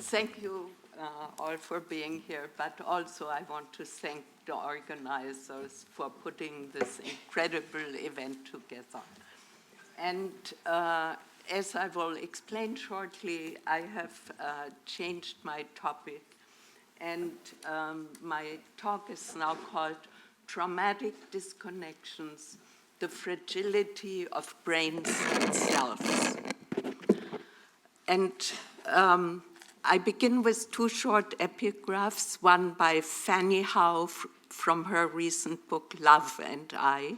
Thank you all for being here, but also I want to thank the organizers for putting this incredible event together. And as I will explain shortly, I have changed my topic, and my talk is now called Traumatic Disconnections, the Fragility of Brains and Selves. And I begin with two short epigraphs, one by Fanny Howe from her recent book, Love and I.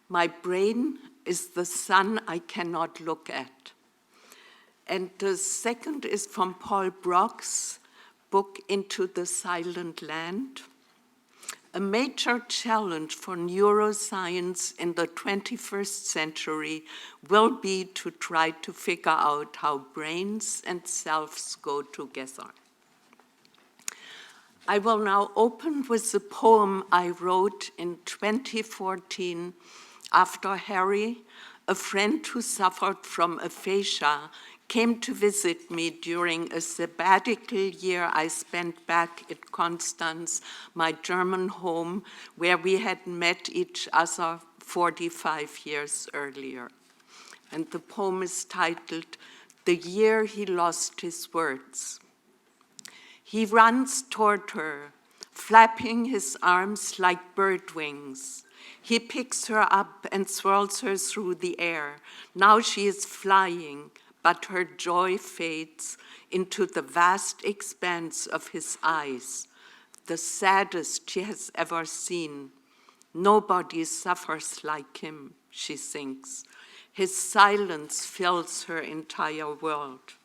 My brain is the sun I cannot look at. And the second is from Paul Brock's book, Into the Silent Land. A major challenge for neuroscience in the 21st century will be to try to figure out how brains and selves go together. I will now open with the poem I wrote in 2014 after Harry, a friend who suffered from aphasia, came to visit me during a sabbatical year I spent back at Konstanz, my German home, where we had met each other 45 years earlier. And the poem is titled, The Year He Lost His Words. He runs toward her, flapping his arms like bird wings. He picks her up and swirls her through the air. Now she is flying, but her joy fades into the vast expanse of his eyes, the saddest she has ever seen. Nobody suffers like him, she thinks. His silence fills her entire world.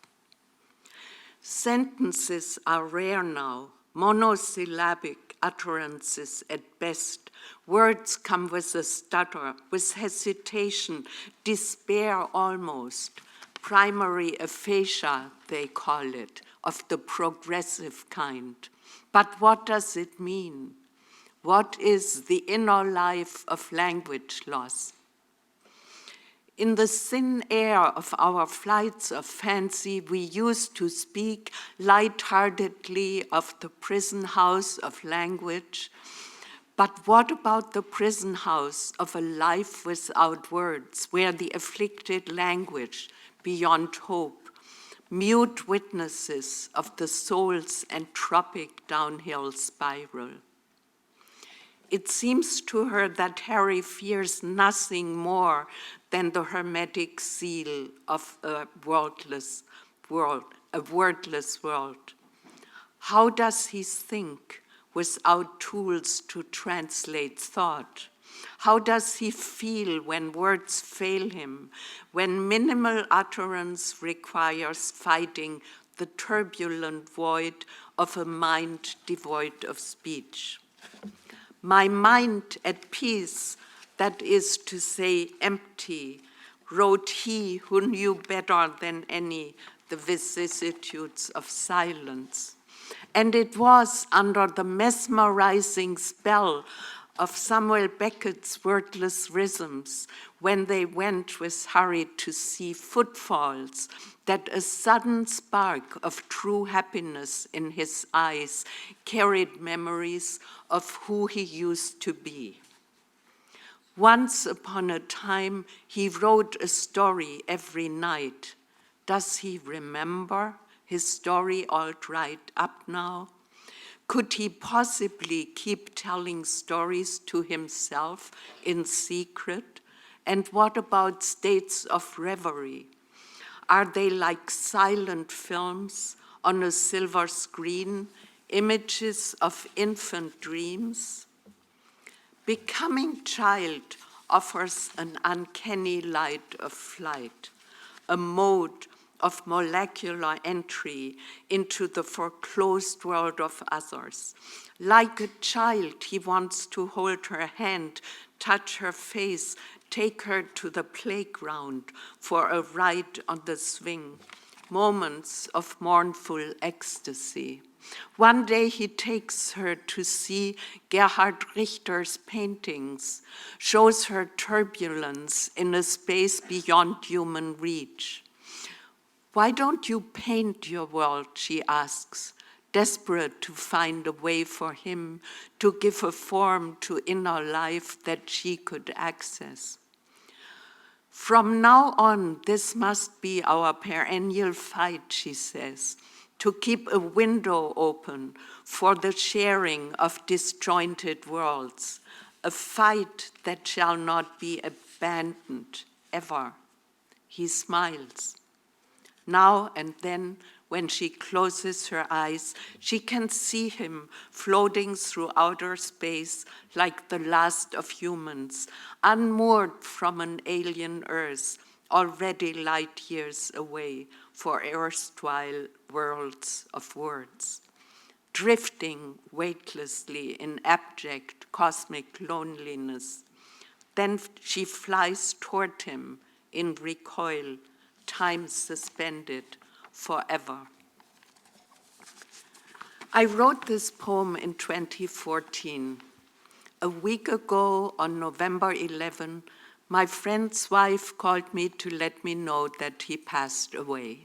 Sentences are rare now, monosyllabic utterances at best. Words come with a stutter, with hesitation, despair almost. Primary aphasia, they call it, of the progressive kind. But what does it mean? What is the inner life of language loss? In the thin air of our flights of fancy, we used to speak lightheartedly of the prison house of language. But what about the prison house of a life without words, where the afflicted language beyond hope, mute witnesses of the soul's entropic downhill spiral? It seems to her that Harry fears nothing more than the hermetic seal of a wordless world. How does he think without tools to translate thought? How does he feel when words fail him, when minimal utterance requires fighting the turbulent void of a mind devoid of speech? My mind at peace, that is to say empty, wrote he who knew better than any the vicissitudes of silence. And it was under the mesmerizing spell of Samuel Beckett's wordless rhythms, when they went with Harry to see footfalls, that a sudden spark of true happiness in his eyes carried memories of who he used to be. Once upon a time, he wrote a story every night. Does he remember his story all dried up now? Could he possibly keep telling stories to himself in secret? And what about states of reverie? Are they like silent films on a silver screen, images of infant dreams? Becoming child offers an uncanny light of flight, a mode of molecular entry into the foreclosed world of others. Like a child, he wants to hold her hand, touch her face, take her to the playground for a ride on the swing, moments of mournful ecstasy. One day he takes her to see Gerhard Richter's paintings, shows her turbulence in a space beyond human reach. Why don't you paint your world, she asks, desperate to find a way for him to give a form to inner life that she could access. From now on, this must be our perennial fight, she says, to keep a window open for the sharing of disjointed worlds, a fight that shall not be abandoned ever. He smiles. Now and then, when she closes her eyes, she can see him floating through outer space like the last of humans, unmoored from an alien Earth, already light years away for erstwhile worlds of words. Drifting weightlessly in abject cosmic loneliness. Then she flies toward him in recoil, time suspended forever. I wrote this poem in 2014. A week ago, on November 11, my friend's wife called me to let me know that he passed away.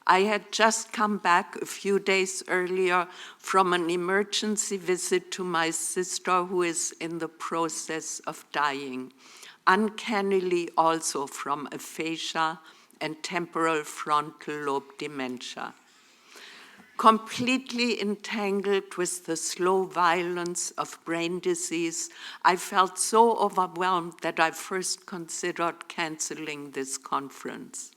I had just come back a few days earlier from an emergency visit to my sister who is in the process of dying, uncannily also from aphasia and temporal frontal lobe dementia. Completely entangled with the slow violence of brain disease, I felt so overwhelmed that I first considered canceling this conference.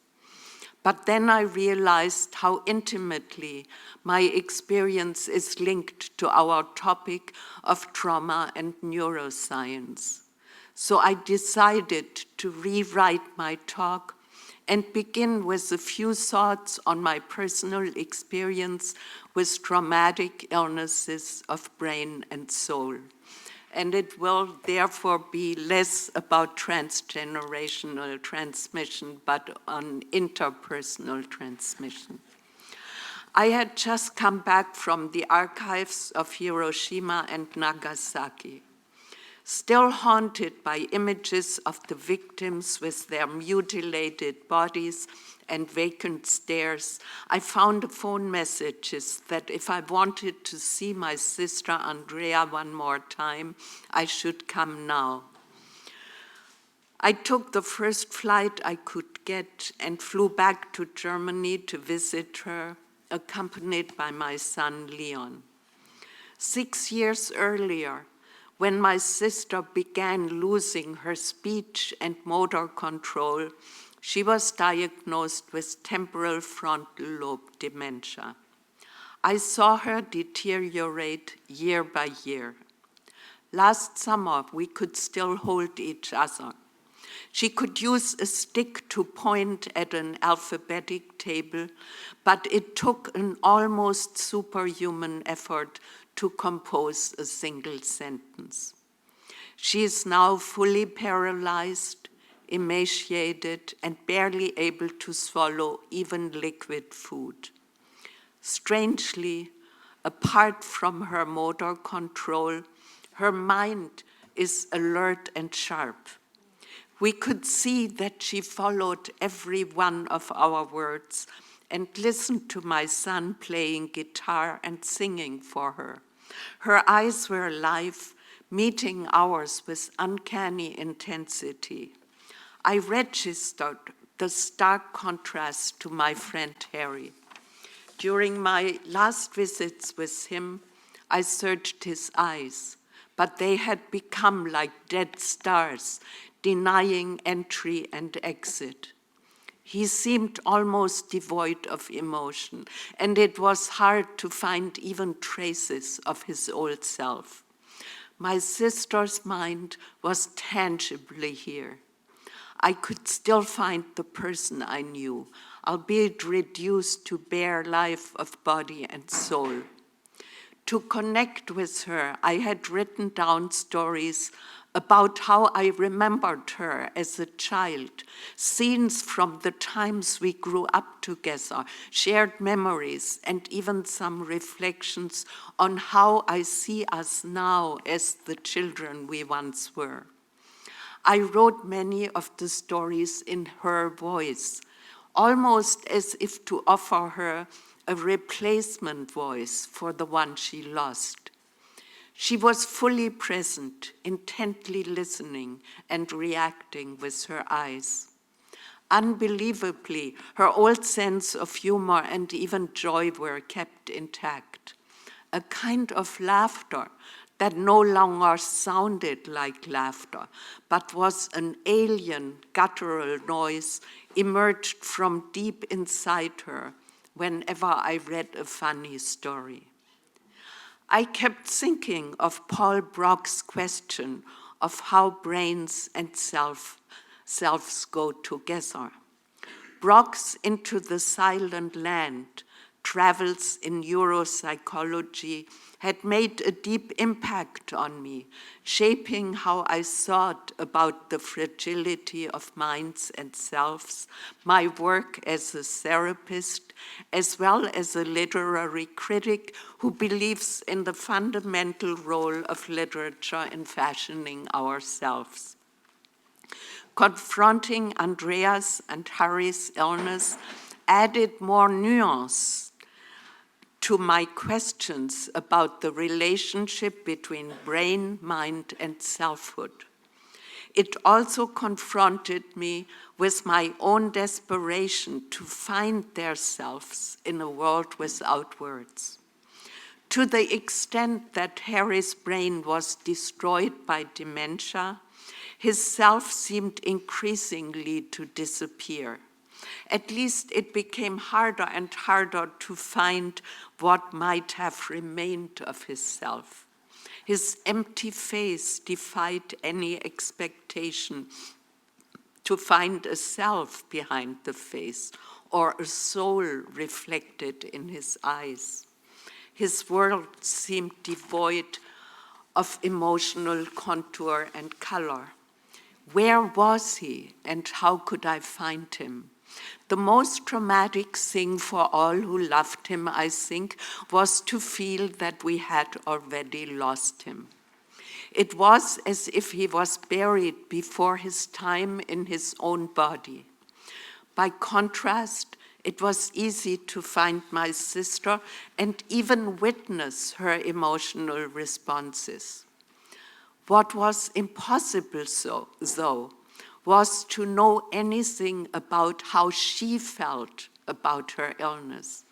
But then I realized how intimately my experience is linked to our topic of trauma and neuroscience. So I decided to rewrite my talk and begin with a few thoughts on my personal experience with traumatic illnesses of brain and soul. And it will therefore be less about transgenerational transmission, but on interpersonal transmission. I had just come back from the archives of Hiroshima and Nagasaki. Still haunted by images of the victims with their mutilated bodies and vacant stares, I found phone messages that if I wanted to see my sister Andrea one more time, I should come now. I took the first flight I could get and flew back to Germany to visit her, accompanied by my son Leon. 6 years earlier, when my sister began losing her speech and motor control, she was diagnosed with temporal frontal lobe dementia. I saw her deteriorate year by year. Last summer, we could still hold each other. She could use a stick to point at an alphabetic table, but it took an almost superhuman effort to compose a single sentence. She is now fully paralyzed, emaciated, and barely able to swallow even liquid food. Strangely, apart from her motor control, her mind is alert and sharp. We could see that she followed every one of our words and listened to my son playing guitar and singing for her. Her eyes were alive, meeting ours with uncanny intensity. I registered the stark contrast to my friend Harry. During my last visits with him, I searched his eyes, but they had become like dead stars, denying entry and exit. He seemed almost devoid of emotion, and it was hard to find even traces of his old self. My sister's mind was tangibly here. I could still find the person I knew, albeit reduced to bare life of body and soul. To connect with her, I had written down stories about how I remembered her as a child, scenes from the times we grew up together, shared memories, and even some reflections on how I see us now as the children we once were. I wrote many of the stories in her voice, almost as if to offer her a replacement voice for the one she lost. She was fully present, intently listening and reacting with her eyes. Unbelievably, her old sense of humor and even joy were kept intact. A kind of laughter that no longer sounded like laughter, but was an alien, guttural noise emerged from deep inside her whenever I read a funny story. I kept thinking of Paul Brock's question of how brains and selves go together. Brock's Into the Silent Land, Travels in Neuropsychology, had made a deep impact on me, shaping how I thought about the fragility of minds and selves, my work as a therapist, as well as a literary critic who believes in the fundamental role of literature in fashioning ourselves. Confronting Andreas and Harry's illness added more nuance to my questions about the relationship between brain, mind, and selfhood. It also confronted me with my own desperation to find their selves in a world without words. To the extent that Harry's brain was destroyed by dementia, his self seemed increasingly to disappear. At least it became harder and harder to find what might have remained of his self. His empty face defied any expectation to find a self behind the face or a soul reflected in his eyes. His world seemed devoid of emotional contour and color. Where was he, and how could I find him? The most traumatic thing for all who loved him, I think, was to feel that we had already lost him. It was as if he was buried before his time in his own body. By contrast, it was easy to find my sister and even witness her emotional responses. What was impossible, though, was to know anything about how she felt about her illness.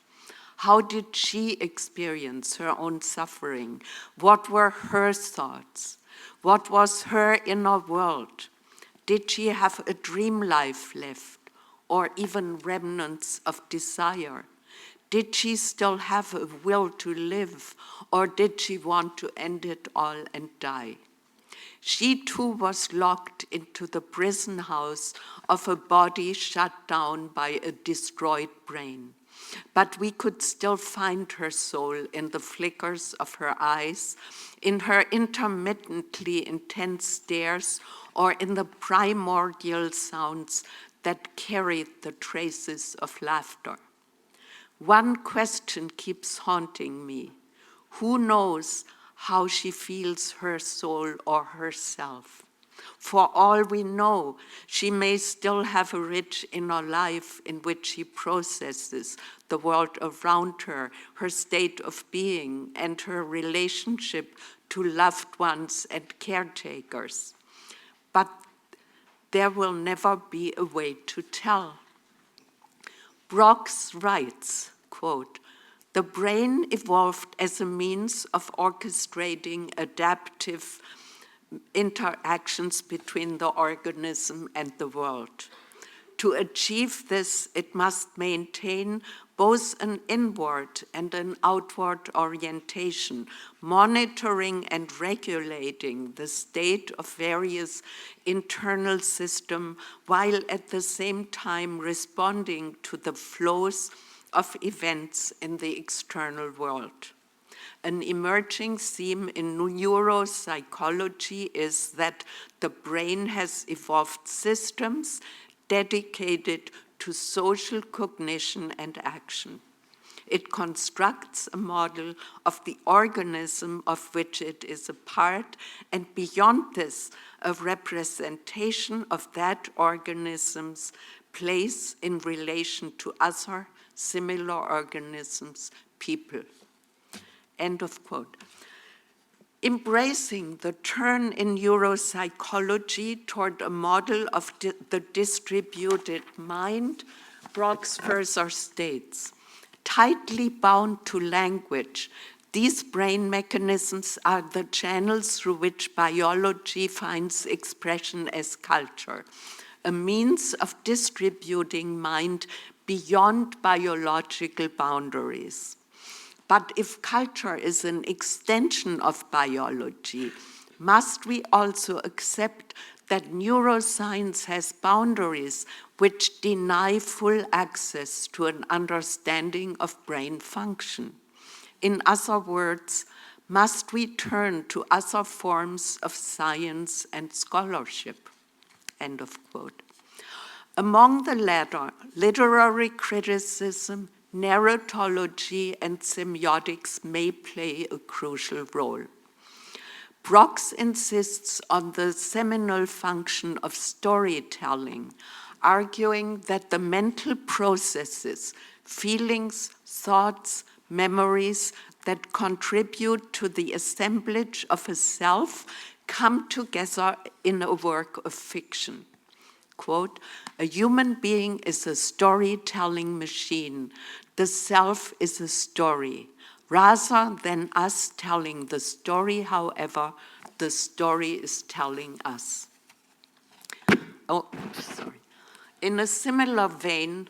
How did she experience her own suffering? What were her thoughts? What was her inner world? Did she have a dream life left, or even remnants of desire? Did she still have a will to live, or did she want to end it all and die? She too was locked into the prison house of a body shut down by a destroyed brain. But we could still find her soul in the flickers of her eyes, in her intermittently intense stares, or in the primordial sounds that carried the traces of laughter. One question keeps haunting me. Who knows how she feels her soul or herself? For all we know, she may still have a rich inner life in which she processes the world around her, her state of being, and her relationship to loved ones and caretakers. But there will never be a way to tell. Brock's writes, quote, "The brain evolved as a means of orchestrating adaptive interactions between the organism and the world. To achieve this, it must maintain both an inward and an outward orientation, monitoring and regulating the state of various internal systems, while at the same time responding to the flows of events in the external world." An emerging theme in neuropsychology is that the brain has evolved systems dedicated to social cognition and action. It constructs a model of the organism of which it is a part, and beyond this, a representation of that organism's place in relation to other similar organisms, people. End of quote. Embracing the turn in neuropsychology toward a model of the distributed mind, Brock's further states, tightly bound to language, these brain mechanisms are the channels through which biology finds expression as culture, a means of distributing mind beyond biological boundaries. But if culture is an extension of biology, must we also accept that neuroscience has boundaries which deny full access to an understanding of brain function? In other words, must we turn to other forms of science and scholarship? End of quote. Among the latter, literary criticism, narratology, and semiotics may play a crucial role. Brox insists on the seminal function of storytelling, arguing that the mental processes, feelings, thoughts, memories that contribute to the assemblage of a self come together in a work of fiction. Quote, a human being is a storytelling machine. The self is a story. Rather than us telling the story, however, the story is telling us. Oh, sorry. In a similar vein,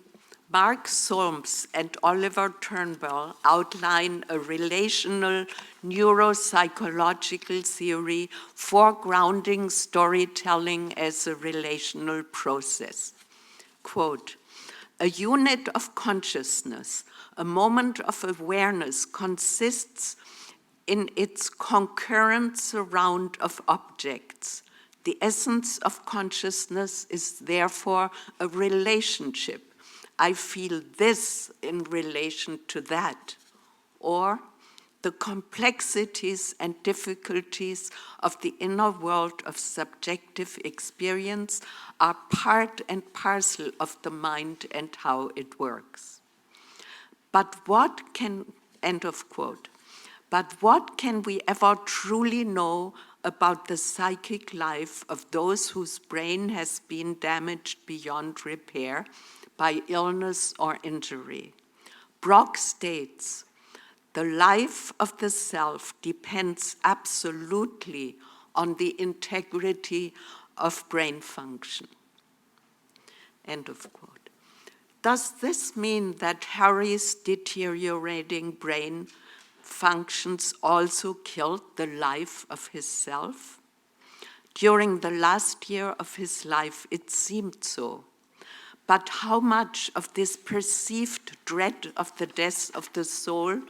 Mark Solms and Oliver Turnbull outline a relational neuropsychological theory foregrounding storytelling as a relational process. Quote, a unit of consciousness, a moment of awareness consists in its concurrent surround of objects. The essence of consciousness is therefore a relationship. I feel this in relation to that, or the complexities and difficulties of the inner world of subjective experience are part and parcel of the mind and how it works. But what can, end of quote, but what can we ever truly know about the psychic life of those whose brain has been damaged beyond repair by illness or injury? Brock states, the life of the self depends absolutely on the integrity of brain function. End of quote. Does this mean that Harry's deteriorating brain functions also killed the life of his self? During the last year of his life, it seemed so. But how much of this perceived dread of the death of the soul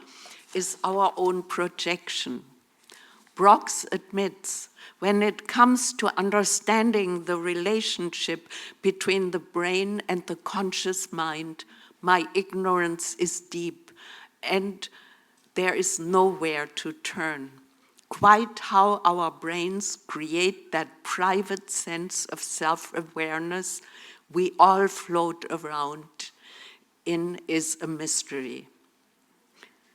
is our own projection? Brox admits, when it comes to understanding the relationship between the brain and the conscious mind, my ignorance is deep and there is nowhere to turn. Quite how our brains create that private sense of self-awareness we all float around in is a mystery.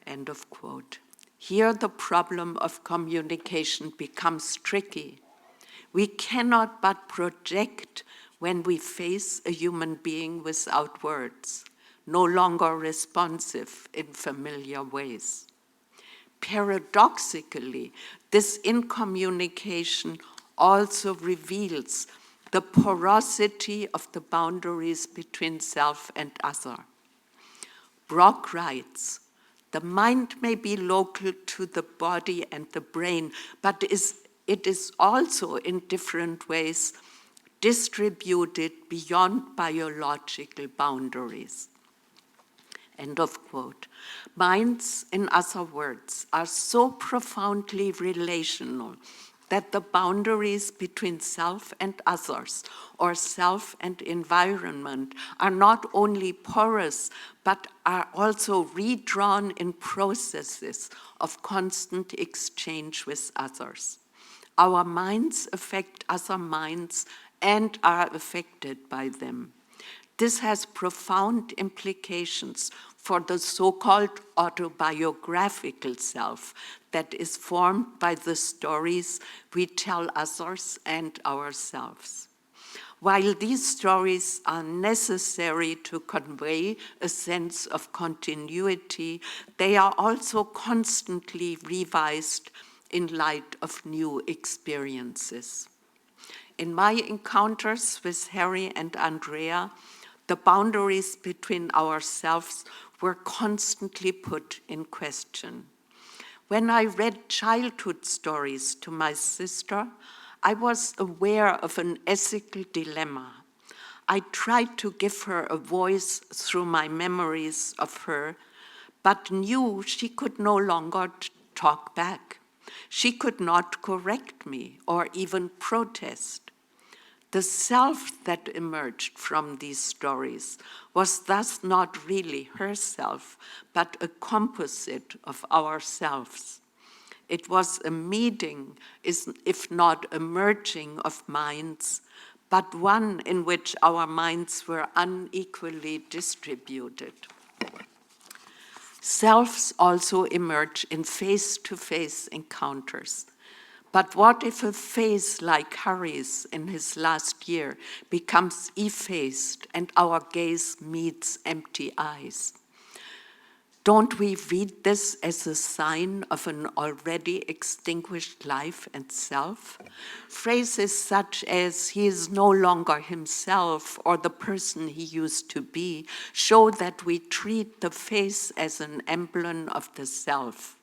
End of quote. Here the problem of communication becomes tricky. We cannot but project when we face a human being without words, no longer responsive in familiar ways. Paradoxically, this incommunication also reveals the porosity of the boundaries between self and other. Brock writes, the mind may be local to the body and the brain, but it is also in different ways distributed beyond biological boundaries. End of quote. Minds, in other words, are so profoundly relational that the boundaries between self and others, or self and environment, are not only porous, but are also redrawn in processes of constant exchange with others. Our minds affect other minds and are affected by them. This has profound implications for the so-called autobiographical self that is formed by the stories we tell others and ourselves. While these stories are necessary to convey a sense of continuity, they are also constantly revised in light of new experiences. In my encounters with Harry and Andrea, the boundaries between ourselves were constantly put in question. When I read childhood stories to my sister, I was aware of an ethical dilemma. I tried to give her a voice through my memories of her, but knew she could no longer talk back. She could not correct me or even protest. The self that emerged from these stories was thus not really herself, but a composite of ourselves. It was a meeting, if not a merging of minds, but one in which our minds were unequally distributed. Selves also emerge in face-to-face encounters. But what if a face like Harry's in his last year becomes effaced and our gaze meets empty eyes? Don't we read this as a sign of an already extinguished life and self? Phrases such as "he is no longer himself" or "the person he used to be" show that we treat the face as an emblem of the self.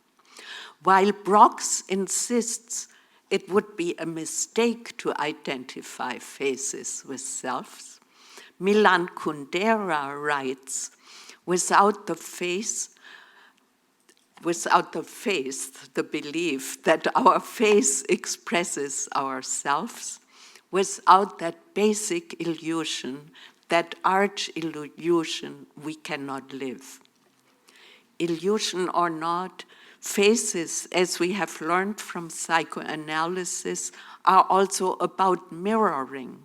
While Brox insists it would be a mistake to identify faces with selves, Milan Kundera writes, without the face, the belief that our face expresses ourselves, without that basic illusion, that arch illusion, we cannot live. Illusion or not, faces, as we have learned from psychoanalysis, are also about mirroring.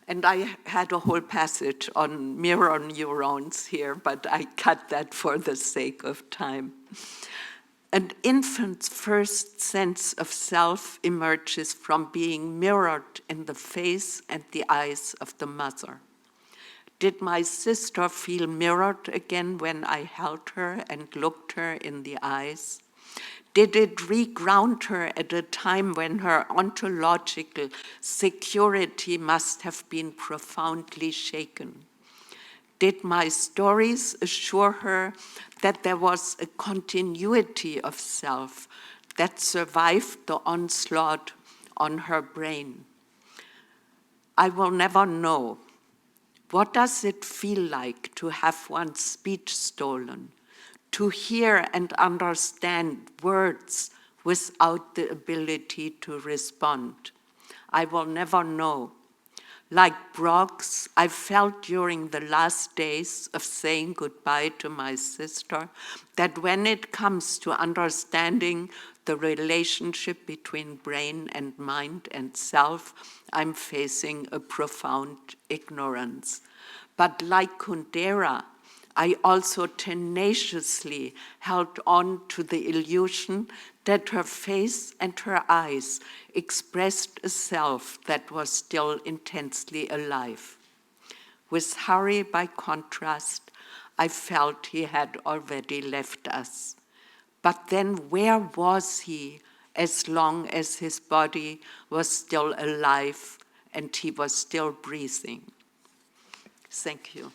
And I had a whole passage on mirror neurons here, but I cut that for the sake of time. An infant's first sense of self emerges from being mirrored in the face and the eyes of the mother. Did my sister feel mirrored again when I held her and looked her in the eyes? Did it reground her at a time when her ontological security must have been profoundly shaken? Did my stories assure her that there was a continuity of self that survived the onslaught on her brain? I will never know. What does it feel like to have one's speech stolen? To hear and understand words without the ability to respond? I will never know. Like Brox, I felt during the last days of saying goodbye to my sister that when it comes to understanding the relationship between brain and mind and self, I'm facing a profound ignorance. But like Kundera, I also tenaciously held on to the illusion that her face and her eyes expressed a self that was still intensely alive. With Harry, by contrast, I felt he had already left us. But then where was he as long as his body was still alive and he was still breathing? Thank you.